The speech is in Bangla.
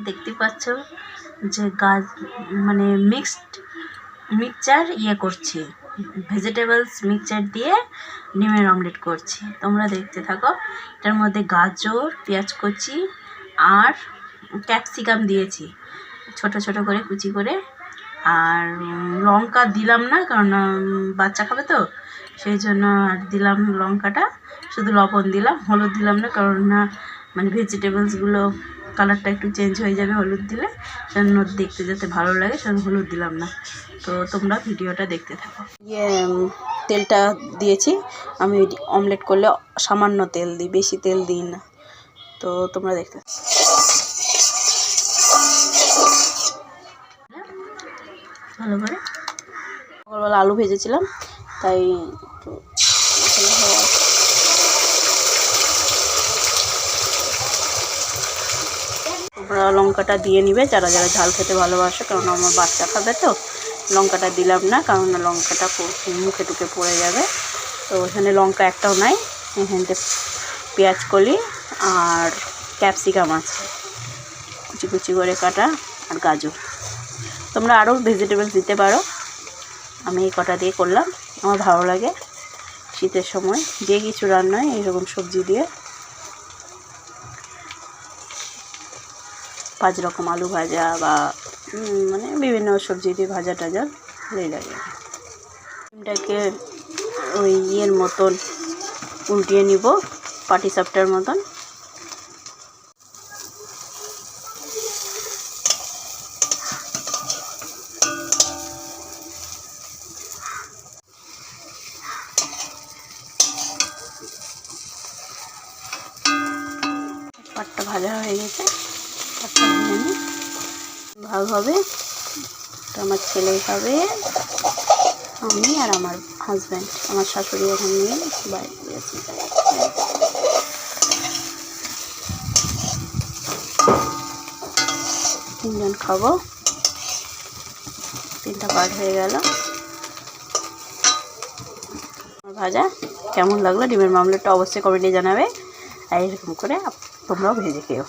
দেখতে পাচ্ছ যে গাছ মানে মিক্সচার করছি, ভেজিটেবলস মিক্সচার দিয়ে ডিমের অমলেট করছি। তোমরা দেখতে থাকো। এটার মধ্যে গাজর, পেঁয়াজ কুচি আর ক্যাপসিকাম দিয়েছি ছোট ছোট করে কুচি করে। আর লঙ্কা দিলাম না, কারণ বাচ্চা খাবে তো, সেই জন্য আর দিলাম লঙ্কাটা, শুধু লবণ দিলাম, হলুদ দিলাম না, কারণ না মানে ভেজিটেবলসগুলো কালারটা একটু চেঞ্জ হয়ে যাবে হলুদ দিলে, সেজন্য দেখতে যাতে ভালো লাগে সেজন্য হলুদ দিলাম না। তো তোমরা ভিডিওটা দেখতে থাকো। তেলটা দিয়েছি আমি, অমলেট করলে সামান্য তেল দিই, বেশি তেল দিই না। তো তোমরা দেখতে ভালো করে। সকালবেলা আলু ভেজেছিলাম, তাই তোমরা লঙ্কাটা দিয়ে নিবে যারা যারা ঝাল খেতে ভালোবাসে, কারণ আমার বাচ্চা খাবে তো। লঙ্কাটা দিলাম না, কারণ লঙ্কাটা মুখে টুকে পড়ে যাবে। তো এখানে লঙ্কা একটাও নাই, এখানতে পেঁয়াজ কলি আর ক্যাপসিকাম আছে কুচি কুচি করে কাটা, আর গাজর। তোমরা আরও ভেজিটেবলস দিতে পারো, আমি এই কটা দিয়ে করলাম। আমার ভালো লাগে শীতের সময় যে কিছু রান্নায় এইরকম সবজি দিয়ে। 5 রকম আলু ভাজা বা মানে বিভিন্ন সবজি দিয়ে ভাজা টাজা ভালোই লাগে। ডিমটাকে ওই মতন উল্টিয়ে নিব, পাটিসাপটার মতন। পাটটা ভাজা হয়ে গেছে, পাটটা ভেজে নিই। ভাগ হবে, আমার ছেলে খাবে, আমি আর আমার হাজব্যান্ড। আমার শাশুড়ি এখন নিয়ে বাইরে গেছে। 3 জন খাবো। 3টা পার্ট হয়ে গেল। ভাজা কেমন লাগলো ডিমের অমলেটটা অবশ্যই কমেন্টে জানাবে, আর এরকম করে তোমরাও ভেজে খেও।